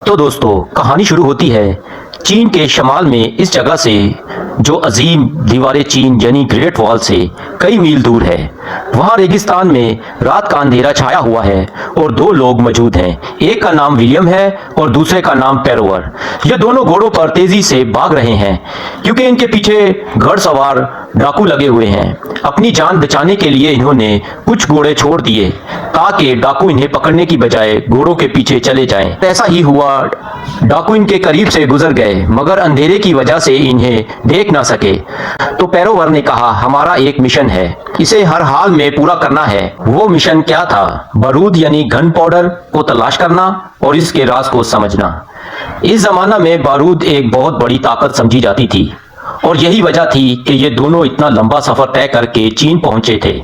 तो दोस्तों कहानी शुरू होती है चीन के शमाल में, इस जगह से जो अजीम दीवारें चीन यानी ग्रेट वॉल से कई मील दूर है। वहाँ रेगिस्तान में रात का अंधेरा छाया हुआ है और दो लोग मौजूद हैं। एक का नाम विलियम है और दूसरे का नाम पेरोवर। ये दोनों घोड़ों पर तेजी से भाग रहे हैं क्योंकि इनके पीछे घड़सवार डाकू लगे हुए हैं। अपनी जान बचाने के लिए इन्होंने कुछ घोड़े छोड़ दिए ताकि डाकू इन्हें पकड़ने की बजाय घोड़ों के पीछे चले जाएं। ऐसा ही हुआ, डाकू इनके करीब से गुजर गए मगर अंधेरे की वजह से इन्हें देख ना सके। तो पेरोवर ने कहा, हमारा एक मिशन है, इसे हर हाल में पूरा करना है। वो मिशन क्या था? बारूद यानी गन पाउडर को तलाश करना और इसके राज को समझना। इस जमाना में बारूद एक बहुत बड़ी ताकत समझी जाती थी और यही वजह थी कि ये दोनों इतना लंबा सफर तय करके चीन पहुंचे थे।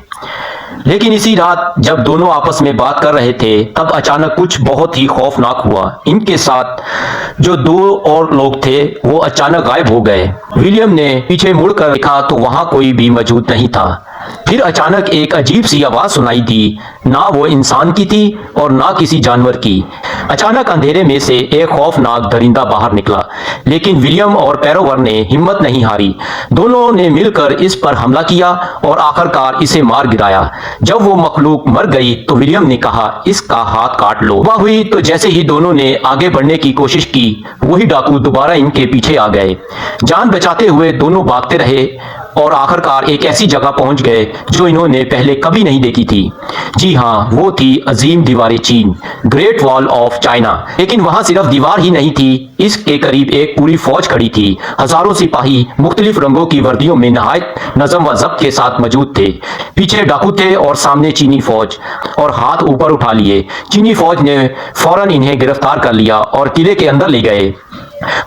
लेकिन इसी रात जब दोनों आपस में बात कर रहे थे तब अचानक कुछ बहुत ही खौफनाक हुआ। इनके साथ जो दो और लोग थे वो अचानक गायब हो गए। विलियम ने पीछे मुड़कर देखा तो वहां कोई भी मौजूद नहीं था। फिर अचानक एक अजीब सी आवाज सुनाई दी, ना वो इंसान की थी और ना किसी जानवर की। अचानक अंधेरे में से एक खौफनाक दरिंदा बाहर निकला, लेकिन विलियम और पेरोवर ने हिम्मत नहीं हारी। दोनों ने मिलकर इस पर हमला किया और आखिरकार इसे मार गिराया। जब वो मखलूक मर गई तो विलियम ने कहा, इसका हाथ काट लो। वह हुई तो जैसे ही दोनों ने आगे बढ़ने की कोशिश की, वही डाकू दोबारा इनके पीछे आ गए। जान बचाते हुए दोनों भागते रहे और आखिरकार एक ऐसी जगह पहुंच गए जो इन्होंने पहले कभी नहीं देखी थी। जी हाँ, वो थी अजीम दीवारें चीन, ग्रेट वॉल ऑफ चाइना। लेकिन वहां सिर्फ दीवार ही नहीं थी, इसके करीब एक पूरी फौज खड़ी थी। हजारों सिपाही मुख्तलिफ रंगों की वर्दियों में नहायत नज़म व ज़ब्त के साथ मौजूद थे। पीछे डाकू थे और सामने चीनी फौज, और हाथ ऊपर उठा लिए। चीनी फौज ने फौरन इन्हें गिरफ्तार कर लिया और किले के अंदर ले गए।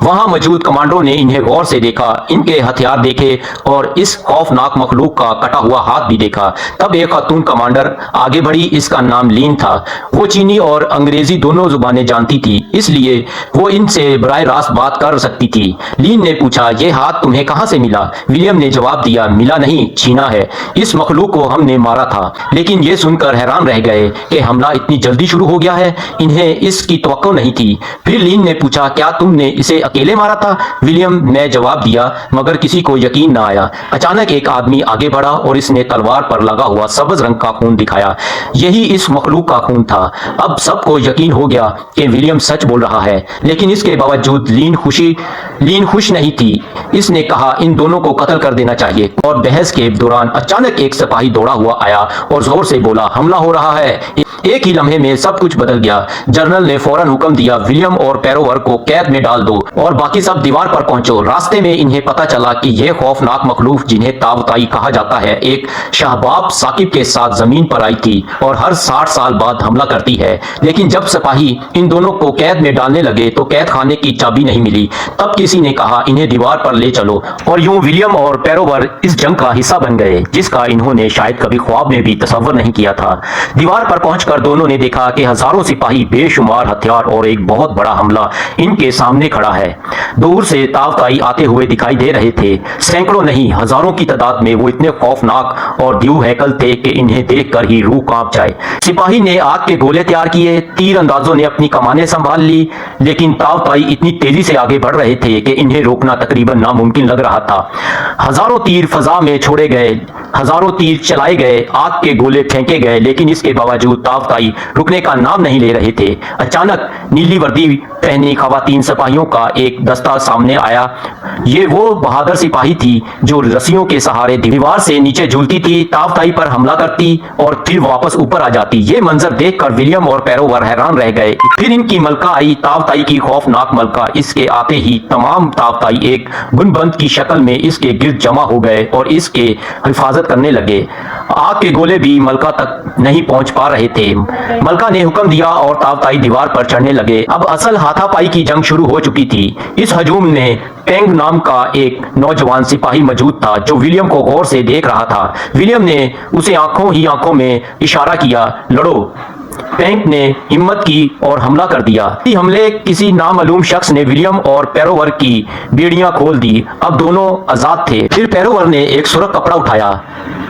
वहां मौजूद कमांडो ने इन्हें गौर से देखा, इनके हथियार देखे और इस खौफनाक मखलूक का कटा हुआ हाथ भी देखा। तब एक खातून कमांडर आगे बढ़ी, इसका नाम लीन था। वो चीनी और अंग्रेजी दोनों जुबानें जानती थी, इसलिए वो इनसे बराह रास्त बात कर सकती थी। लीन ने पूछा, ये हाथ तुम्हें कहां से मिला? विलियम ने जवाब दिया, मिला नहीं, छीना है। इस मखलूक को हमने मारा था। लेकिन ये सुनकर हैरान रह गए कि हमला इतनी जल्दी शुरू हो गया है, इन्हें इसकी तवक्को नहीं थी। फिर लीन ने पूछा, क्या तुमने इसे अकेले मारा था? विलियम ने जवाब दिया, मगर किसी को यकीन न आया। अचानक एक आदमी आगे बढ़ा और इसने तलवार पर लगा हुआ सब्ज रंग का खून दिखाया। यही इस मखलूक का खून था। अब सबको यकीन हो गया कि विलियम सच बोल रहा है, लेकिन इसके बावजूद लीन खुश नहीं थी। इसने कहा, इन दोनों को कत्ल कर देना चाहिए। और बहस के दौरान अचानक एक सिपाही दौड़ा हुआ आया और जोर से बोला, हमला हो रहा है। एक ही लम्हे में सब कुछ बदल गया। जनरल ने फौरन हुक्म दिया, विलियम और पेरोवर को कैद में डाल दो और बाकी सब दीवार पर पहुंचो। रास्ते में इन्हें पता चला कि यह खौफनाक मखलूक जिन्हें तावताई कहा जाता है, एक शाहबाब साकिब के साथ जमीन पर आई थी और हर 60 साल बाद हमला करती है। लेकिन जब सिपाही इन दोनों को कैद में डालने लगे तो कैद खाने की चाबी नहीं मिली। तब किसी ने कहा, इन्हें दीवार पर ले चलो। और यूं विलियम और पेरोवर इस जंग का हिस्सा बन गए जिसका इन्होंने शायद कभी ख्वाब में भी तसव्वुर नहीं किया था। दीवार पर पहुंचकर दोनों ने देखा कि हजारों सिपाही, बेशुमार हथियार और एक बहुत बड़ा हमला इनके सामने खड़ा है। दूर से तावताई आते हुए दिखाई दे रहे थे। सैकड़ों नहीं, हजारों की तादाद में वो इतने खौफनाक और दीव हैकल थे कि इन्हें देखकर ही रूह कांप जाए। सिपाही ने आग के गोले तैयार किए, तीर अंदाजों ने अपनी कमानें संभाल ली, लेकिन तावताई इतनी तेजी से आगे बढ़ रहे थे कि इन्हें रोकना तकरीबन नामुमकिन लग रहा था। हजारों तीर फजा में छोड़े गए, हजारों तीर चलाए गए, आग के गोले फेंके गए, लेकिन इसके बावजूद तावताई रुकने का नाम नहीं ले रहे थे। अचानक नीली वर्दी पहनी खवातीन सिपाहियों का एक दस्ता सामने आया। ये वो बहादुर सिपाही थी जो रस्सियों के सहारे दीवार से नीचे झूलती थी, तावताई पर हमला करती और फिर वापस ऊपर आ जाती। ये मंजर देखकर विलियम और पेरोवर हैरान रह गए। फिर इनकी मलका आई, तावताई की खौफनाक मलका। इसके आते ही तमाम तावताई एक गुनबंद की शक्ल में इसके गिर्द जमा हो गए और इसके हिफाजत करने लगे। आग के गोले भी मलका तक नहीं पहुंच पा रहे थे। मलका ने हुक्म दिया और तावताई दीवार पर चढ़ने लगे। अब असल हाथापाई की जंग शुरू हो चुकी थी। इस हजूम में पेंग नाम का एक नौजवान सिपाही मौजूद था जो विलियम को गौर से देख रहा था। विलियम ने उसे आंखों ही आंखों में इशारा किया, लड़ो। पैंक ने हिम्मत की और हमला कर दिया। हमले किसी नामालूम शख्स ने विलियम और पेरोवर की बेड़ियां खोल दी। अब दोनों आजाद थे। फिर पेरोवर ने एक सुरख कपड़ा उठाया,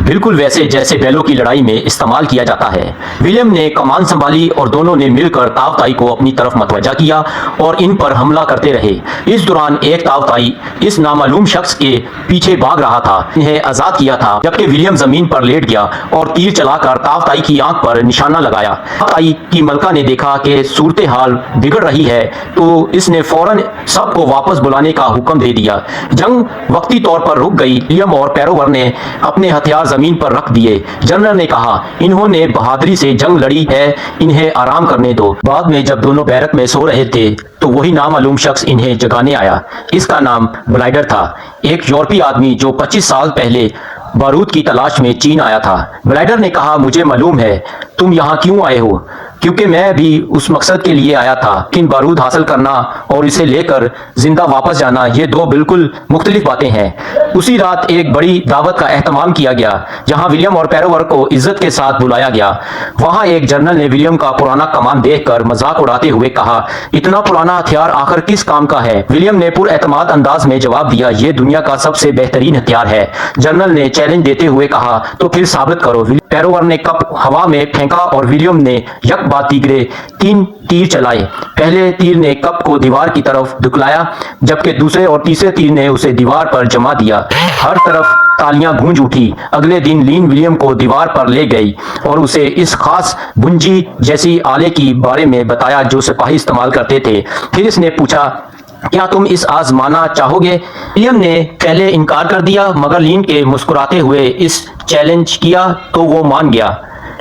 बिल्कुल वैसे जैसे बैलों की लड़ाई में इस्तेमाल किया जाता है। विलियम ने कमान संभाली और दोनों ने मिलकर तावताई को अपनी तरफ मतवजा किया और इन पर हमला करते रहे। इस दौरान एक तावताई इस नामालूम शख्स के पीछे भाग रहा था, इन्हें आजाद किया था, जबकि विलियम जमीन पर लेट गया और तीर चलाकर तावताई की आंख पर निशाना लगाया। तावताई की मलका ने देखा कि सूरत हाल बिगड़ रही है, तो इसने फौरन सबको वापस बुलाने का हुक्म दे दिया। जंग वक्ती तौर पर रुक गई। विलियम और पेरोवर ने अपने हथियार जमीन पर रख दिए। जनरल ने कहा, इन्होंने बहादुरी से जंग लड़ी है, इन्हें आराम करने दो। बाद में जब दोनों बैरक में सो रहे थे तो वही नामालूम शख्स इन्हें जगाने आया। इसका नाम ब्लाइडर था, एक यूरोपीय आदमी जो 25 साल पहले बारूद की तलाश में चीन आया था। ब्लाइडर ने कहा, मुझे मालूम है तुम यहाँ क्यों आए हो, क्योंकि मैं भी उस मकसद के लिए आया था। लेकिन बारूद हासिल करना और इसे लेकर जिंदा वापस जाना, ये दो बिल्कुल मुख्तलिफ बातें हैं। उसी रात एक बड़ी दावत का एहतमाम किया गया, जहां विलियम और पेरोवर को इज्जत के साथ बुलाया गया। वहां एक जनरल ने विलियम का पुराना कमान देखकर मजाक उड़ाते हुए कहा, इतना पुराना हथियार आखिर किस काम का है? विलियम ने पुरएतमाद अंदाज में जवाब दिया, ये दुनिया का सबसे बेहतरीन हथियार है। जनरल ने चैलेंज देते हुए कहा, तो फिर साबित करो। पेरोवर ने कप हवा में फेंका और विलियम ने यक बाद तीगरे 3 तीर चलाए। पहले तीर ने कप को दीवार की तरफ धुकलाया, जबकि दूसरे और तीसरे तीर ने उसे दीवार पर जमा दिया। हर तरफ तालियां गूंज उठी। अगले दिन लीन विलियम को दीवार पर ले गई और उसे इस खास भुंजी जैसी आले की बारे में बताया जो सिपाही इस्तेमाल करते थे। फिर इसने पूछा, क्या तुम इस आजमाना चाहोगे? विलियम ने पहले इनकार कर दिया, मगर लीन के मुस्कुराते हुए इस चैलेंज किया तो वो मान गया।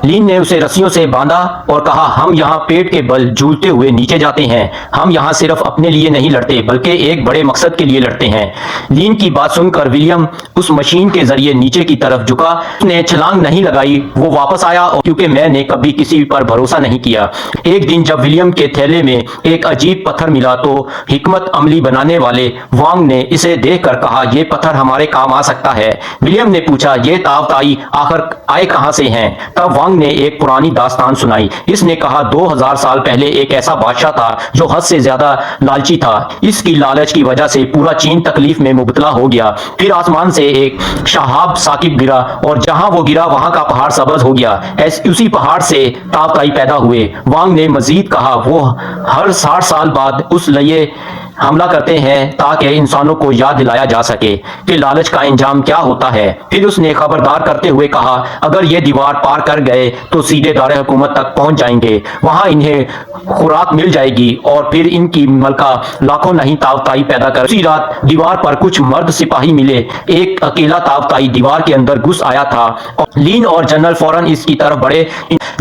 लीन ने उसे रस्सियों से बांधा और कहा, हम यहाँ पेट के बल झूलते हुए नीचे जाते हैं। हम यहाँ सिर्फ अपने लिए नहीं लड़ते, बल्कि एक बड़े मकसद के लिए लड़ते हैं। लीन की बात सुनकर विलियम उस मशीन के जरिए नीचे की तरफ झुका। उसने छलांग नहीं लगाई, वो वापस आया, और क्योंकि मैंने कभी किसी पर भरोसा नहीं किया। एक दिन जब विलियम के थैले में एक अजीब पत्थर मिला तो हिकमत अमली बनाने वाले वांग ने इसे देखकर कहा, यह पत्थर हमारे काम आ सकता है। विलियम ने पूछा, ये तावताई आखिर आए कहां से हैं? तब वांग ने एक पुरानी दास्तान सुनाई। इसने कहा, 2000 साल पहले एक ऐसा बादशाह था जो हद से ज्यादा लालची था। इसकी लालच की वजह से पूरा चीन तकलीफ में मुबतला हो गया। फिर आसमान से एक शहाब साकिब गिरा और जहां वो गिरा वहां का पहाड़ सब्ज हो गया। उसी पहाड़ से तावताई पैदा हुए। वांग ने मजीद कहा, वो हर 60 साल बाद उस लिए हमला करते हैं ताकि इंसानों को याद दिलाया जा सके कि लालच का इंजाम क्या होता है। फिर उसने खबरदार करते हुए कहा, अगर ये दीवार पार कर गए तो सीधे दारे हुकूमत तक पहुंच जाएंगे, वहां इन्हें खुराक मिल जाएगी और फिर इनकी मलका लाखों नहीं तावताई पैदा कर। उसी रात दीवार पर कुछ मर्द सिपाही मिले। एक अकेला तावताई दीवार के अंदर घुस आया था। लीन और जनरल फौरन इसकी तरफ बढ़े।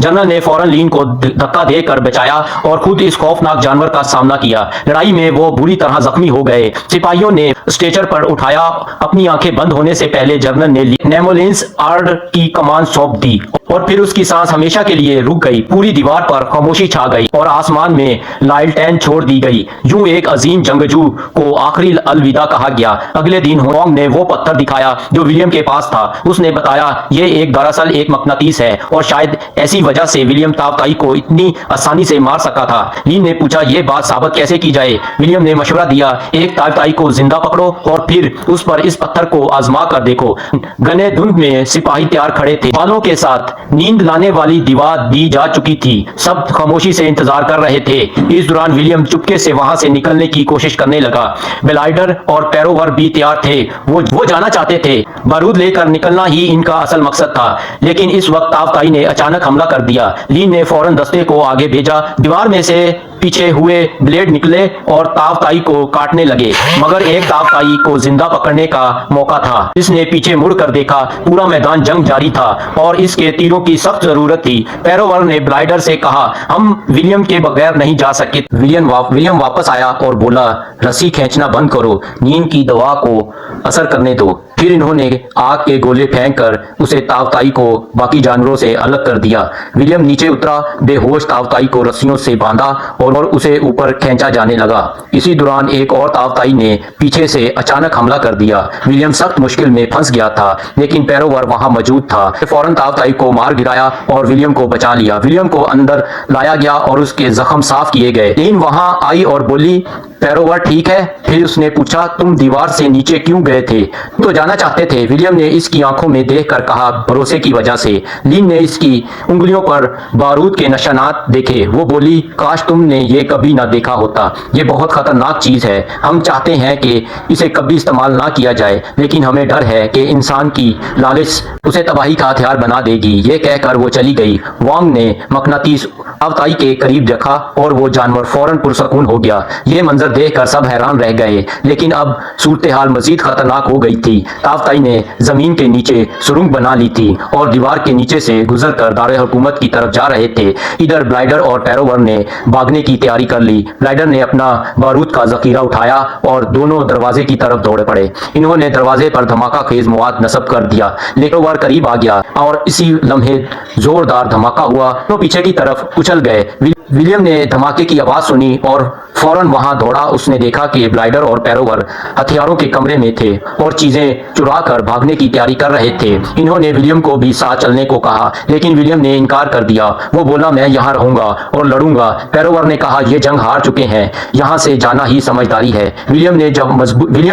जनरल ने फौरन लीन को धक्का देकर बचाया और खुद इस खौफनाक जानवर का सामना किया। लड़ाई में वो बुरी तरह जख्मी हो गए। सिपाहियों ने स्ट्रेचर पर उठाया। अपनी आंखें बंद होने से पहले जनरल ने नेमोलिंस आर्ड की कमान सौंप दी और फिर उसकी सांस हमेशा के लिए रुक गई। पूरी दीवार पर खामोशी छा गई और आसमान में लालटेन छोड़ दी गई। यूं एक अजीम जंगजू को आखिरी अलविदा कहा गया। अगले दिन वांग ने वो पत्थर दिखाया जो विलियम के पास था। उसने बताया, ये एक दरअसल एक मकनातीस है और शायद ऐसी वजह से विलियम तावताई को इतनी आसानी से मार सका था। लीन ने पूछा, ये बात साबित कैसे की जाए? विलियम ने मशवरा दिया, एक तावताई को जिंदा पकड़ो और फिर उस पर इस पत्थर को आजमा कर देखो। घने धुंध में सिपाही तैयार खड़े थे। बालों के साथ नींद लाने वाली दीवार दी जा चुकी थी। सब खामोशी से इंतजार कर रहे थे। इस दौरान विलियम चुपके से वहां से निकलने की कोशिश करने लगा। ब्लाइडर और पेरोवर भी तैयार थे। वो जाना चाहते थे। बारूद लेकर निकलना ही इनका असल मकसद था। लेकिन इस वक्त तावताई ने अचानक हमला कर दिया। लीन ने फौरन दस्ते को आगे भेजा। दीवार में से पीछे हुए ब्लेड निकले और तावताई को काटने लगे, मगर एक तावताई को जिंदा पकड़ने का मौका था। इसने पीछे मुड़कर देखा। पूरा मैदान जंग जारी था और इसके तीरों की सख्त जरूरत थी। पेरोवर ने ब्लाइडर से कहा, हम विलियम के बगैर नहीं जा सके। विलियम वापस आया और बोला, रस्सी खींचना बंद करो, नींद की दवा को असर करने दो। फिर इन्होंने आग के गोले फेंक कर उसे तावताई को बाकी जानवरों से अलग कर दिया। विलियम नीचे उतरा, बेहोश तावताई को रस्सियों से बांधा और उसे ऊपर खींचा जाने लगा। इसी दौरान एक और तावताई ने पीछे से अचानक हमला कर दिया। विलियम सख्त मुश्किल में फंस गया था, लेकिन पैरोवर वहां मौजूद था। फौरन तावताई को मार गिराया और विलियम को बचा लिया। विलियम को अंदर लाया गया और उसके जख्म साफ किए गए। लीन वहां आई और बोली, पैरोवर ठीक है? फिर उसने पूछा, तुम दीवार से नीचे क्यों गए थे? तो जाना चाहते थे। विलियम ने इसकी आंखों में देखकर कहा, भरोसे की वजह से। लीन ने इसकी उंगलियों पर बारूद के निशानात देखे। वो बोली, काश तुमने ये कभी ना देखा होता। ये बहुत खतरनाक चीज है। हम चाहते हैं कि इसे कभी इस्तेमाल ना किया जाए, लेकिन हमें डर है कि इंसान की लालच उसे तबाही का हथियार बना देगी। ये कहकर वो चली गई। वांग ने मकनातीस तावताई के करीब रखा और वो जानवर फौरन पुरसकून हो गया। ये मंजर देखकर सब हैरान रह गए, लेकिन अब सूरत हाल मजीद खतरनाक हो गई थी। तावताई ने जमीन के नीचे सुरंग बना ली थी और दीवार के नीचे से गुजरकर दारे हुकूमत की तरफ जा रहे थे। इधर ब्लाइडर और पैरोवर ने भागने की तैयारी कर ली। ब्लाइडर ने अपना बारूद का जखीरा उठाया और दोनों दरवाजे की तरफ दौड़ पड़े। इन्होंने दरवाजे पर धमाका खेज मवाद नस्ब कर दिया। लेकोवर करीब आ गया और इसी लम्हे जोरदार धमाका हुआ तो पीछे की तरफ उछल गए। विलियम ने धमाके की आवाज सुनी और फौरन वहां दौड़ा। उसने देखा कि ब्लाइडर और पैरोवर हथियारों के कमरे में थे और चीजें चुरा कर भागने की तैयारी कर रहे थे। इन्होंने विलियम को भी साथ चलने को कहा, लेकिन विलियम ने इनकार कर दिया। वो बोला, मैं यहाँ रहूंगा और लड़ूंगा। पैरोवर ने कहा, ये जंग हार चुके हैं, यहाँ से जाना ही समझदारी है। विलियम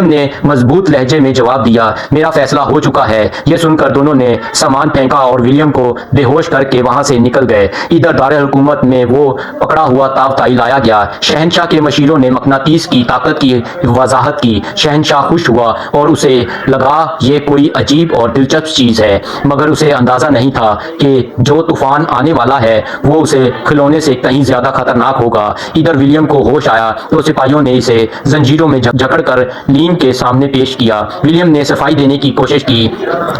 ने मजबूत लहजे में जवाब दिया, मेरा फैसला हो चुका है। यह सुनकर दोनों ने सामान फेंका और विलियम को बेहोश करके वहां से निकल गए। इधर दारे हुकूमत में वो पकड़ा हुआ तावताई लाया गया। शहनशाह के मशीरों ने मकनातीस की ताकत की वजाहत की। शहनशाह खुश हुआ और उसे लगा ये कोई अजीब और दिलचस्प चीज है, मगर उसे अंदाजा नहीं था कि जो तूफान आने वाला है वो उसे खिलौने से कहीं ज्यादा खतरनाक होगा। इधर विलियम को होश आया तो सिपाहियों ने इसे जंजीरों में जकड़कर लीन के सामने पेश किया। विलियम ने सफाई देने की कोशिश की,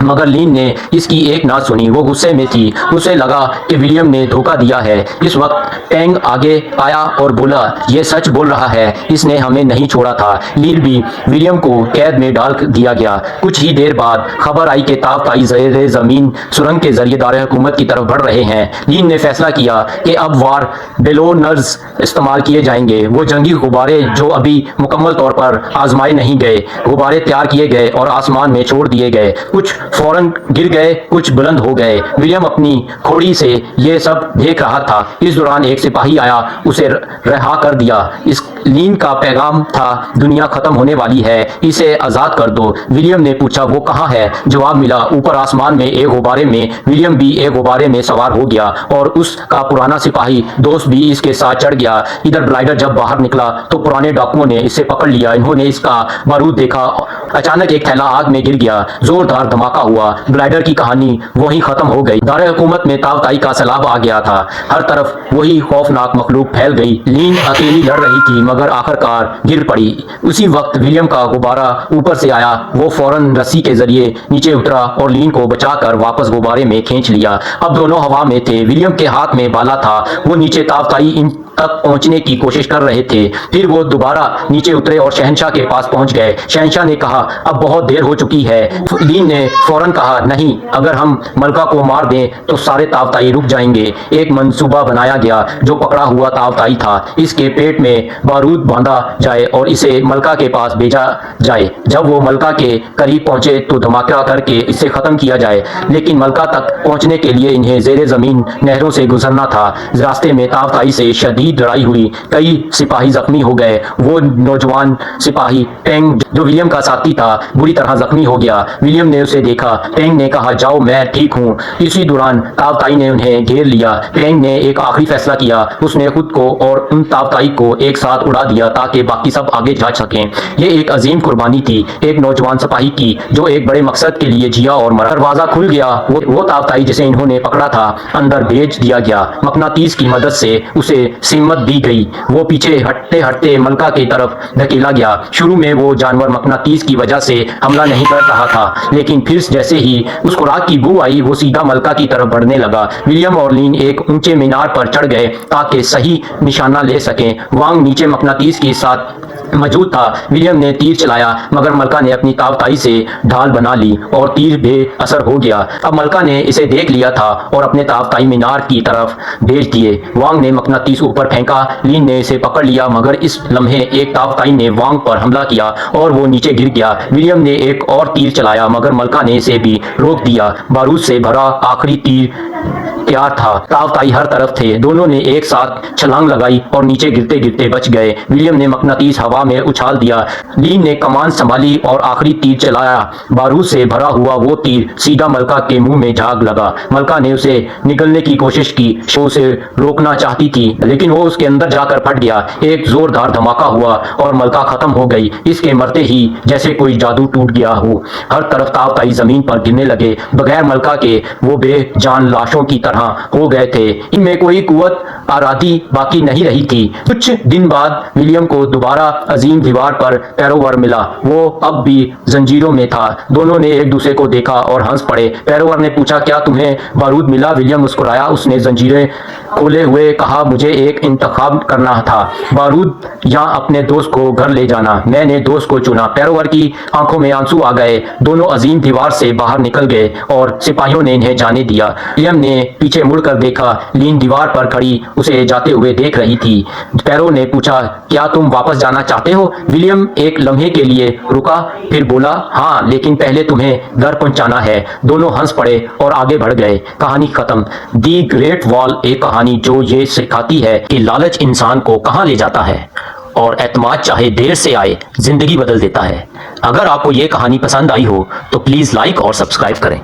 मगर लीन ने इसकी एक ना सुनी। वो गुस्से में थी। उसे लगा कि विलियम ने धोखा दिया है। इस वक्त टेंग आगे आया और बोला, ये सच बोल रहा है, इसने हमें नहीं छोड़ा था। लीन भी विलियम को कैद में डाल दिया गया। कुछ ही देर बाद खबर आई कि तावताई ज़ेरे जमीन सुरंग के जरिए दारे हुकूमत की तरफ बढ़ रहे हैं। लीन ने फैसला किया कि अब वार बेलोनर्स इस्तेमाल किए जाएंगे। वो जंगी गुब्बारे जो अभी मुकम्मल तौर पर आजमाए नहीं गए, गुब्बारे तैयार किए गए और आसमान में छोड़ दिए गए। कुछ फौरन गिर गए, कुछ बुलंद हो गए। विलियम अपनी खोड़ी से ये सब देख रहा था। इस दौरान एक सिपाही आया, उसे रिहा कर दिया। इस लीन का पैगाम था, दुनिया खत्म होने वाली है, इसे आजाद कर दो। विलियम ने पूछा, वो कहाँ है? जवाब मिला, ऊपर आसमान में एक गुब्बारे में। विलियम भी एक गुब्बारे में सवार हो गया और उसका पुराना सिपाही दोस्त भी इसके साथ चढ़ गया। इधर ब्लाइडर जब बाहर निकला तो पुराने डाकुओं ने इसे पकड़ लिया। इन्होंने इसका बारूद देखा। अचानक एक थैला आग में गिर गया। जोरदार धमाका हुआ। ब्लाइडर की कहानी वहीं खत्म हो गई। दारे हुकूमत में तावताई का सैलाब आ गया था। हर तरफ वही खौफनाक मखलूक फैल गई। लीन अकेली लड़ रही थी, मगर आखिरकार गिर पड़ी। उसी वक्त विलियम का गुब्बारा ऊपर से आया। वो फौरन रस्सी के जरिए नीचे उतरा और लीन को बचाकर वापस गुब्बारे में खींच लिया। अब दोनों हवा में थे। विलियम के हाथ में भाला था। वो नीचे तावताई इन तक पहुंचने की कोशिश कर रहे थे। फिर वो दोबारा नीचे उतरे और शहनशाह के पास पहुंच गए। शहनशाह ने कहा, अब बहुत देर हो चुकी है। लीन ने फौरन कहा, नहीं, अगर हम मलका को मार दें तो सारे तावताई रुक जाएंगे। एक मंसूबा बनाया गया। जो पकड़ा हुआ तावताई था, इसके पेट में बारूद बांधा जाए और इसे मलका के पास भेजा जाए। जब वो मलका के करीब पहुंचे तो धमाका करके इसे खत्म किया जाए। लेकिन मलका तक पहुंचने के लिए इन्हें जेरे जमीन नहरों से गुजरना था। रास्ते में तावताई से शदीद लड़ाई हुई। कई सिपाही जख्मी हो गए। वो नौजवान सिपाही टेंग, जो विलियम का साथी था, बुरी तरह जख्मी हो गया। विलियम ने उसे देखा। टेंग ने कहा, जाओ, मैं ठीक हूँ। इसी दौरान तावताई ने उन्हें घेर लिया। टेंग ने एक आखिरी फैसला किया। उसने खुद को और उन तावताई को एक साथ उड़ा दिया ताकि बाकी सब आगे जा सकें। ये एक अजीम कुर्बानी थी, एक नौजवान सिपाही की जो एक बड़े मकसद के लिए जिया और मरा। दरवाजा खुल गया। वो तावताई जिसे इन्होंने पकड़ा था अंदर भेज दिया गया। मकनातीस की मदद से उसे हिम्मत दी गई। वो पीछे हटते हटते मलका की तरफ धकेला गया। शुरू में वो जानवर मकनातीस की वजह से हमला नहीं कर रहा था, लेकिन फिर जैसे ही उस खुराक की बू आई वो सीधा मलका की तरफ बढ़ने लगा। विलियम और लीन एक ऊंचे मीनार पर चढ़ गए ताकि सही निशाना ले सकें। वांग नीचे मकनातीस के साथ मौजूद था। विलियम ने तीर चलाया मगर मलका ने अपनी तावताई से ढाल बना ली और तीर बेअसर हो गया। अब मलका ने इसे देख लिया था और अपने तावताई मीनार की तरफ भेज दिए। वांग ने मकनातीस ऊपर फेंका, लीन ने इसे पकड़ लिया मगर इस लम्हे एक तावताई ने वांग पर हमला किया और वो नीचे गिर गया। विलियम ने एक और तीर चलाया मगर मलका ने इसे भी रोक दिया। बारूद से भरा आखिरी तीर तैयार था। तावताई हर तरफ थे। दोनों ने एक साथ छलांग लगाई और नीचे गिरते गिरते बच गए। विलियम ने मकनातीस हवा में उछाल दिया। लीन ने कमान संभाली और आखिरी तीर चलाया। बारूद से भरा हुआ वो तीर सीधा मलका के मुंह में झाग लगा। मलका ने उसे निगलने की कोशिश की, वो उसे रोकना चाहती थी लेकिन वो उसके अंदर जाकर फट गया। एक जोरदार धमाका हुआ और मलका खत्म हो गई। इसके मरते ही जैसे कोई जादू टूट गया हो। हर तरफ तावताई जमीन पर गिरने लगे। बगैर मलका के वो बेजान लाशों की तरह हो गए थे। इनमें कोई कुव्वत आराधी बाकी नहीं रही थी। कुछ दिन बाद विलियम को दोबारा अजीम दीवार पर पैरोवर मिला। वो अब भी जंजीरों में था। दोनों ने एक दूसरे को देखा और हंस पड़े। पैरोवर ने पूछा, क्या तुम्हें बारूद मिला? विलियम मुस्कुराया। उसने जंजीरें खोले हुए कहा, मुझे एक इंतखाब करना था, बारूद या अपने दोस्त को घर ले जाना। मैंने दोस्त को चुना। पैरोवर की आंखों में आंसू आ गए। दोनों अजीम दीवार से बाहर निकल गए और सिपाहियों ने इन्हें जाने दिया। विलियम ने पीछे मुड़कर देखा। लीन दीवार पर खड़ी उसे जाते हुए देख रही थी। पैरो ने पूछा, क्या तुम वापस जाना चाहते हो? विलियम एक लम्हे के लिए रुका, फिर बोला, हाँ, लेकिन पहले तुम्हें घर पहुंचाना है। दोनों हंस पड़े और आगे बढ़ गए। कहानी खत्म। दी ग्रेट वॉल एक कहानी जो ये सिखाती है कि लालच इंसान को कहां ले जाता है और एतमाद चाहे देर से आए जिंदगी बदल देता है। अगर आपको ये कहानी पसंद आई हो तो प्लीज लाइक और सब्सक्राइब करें।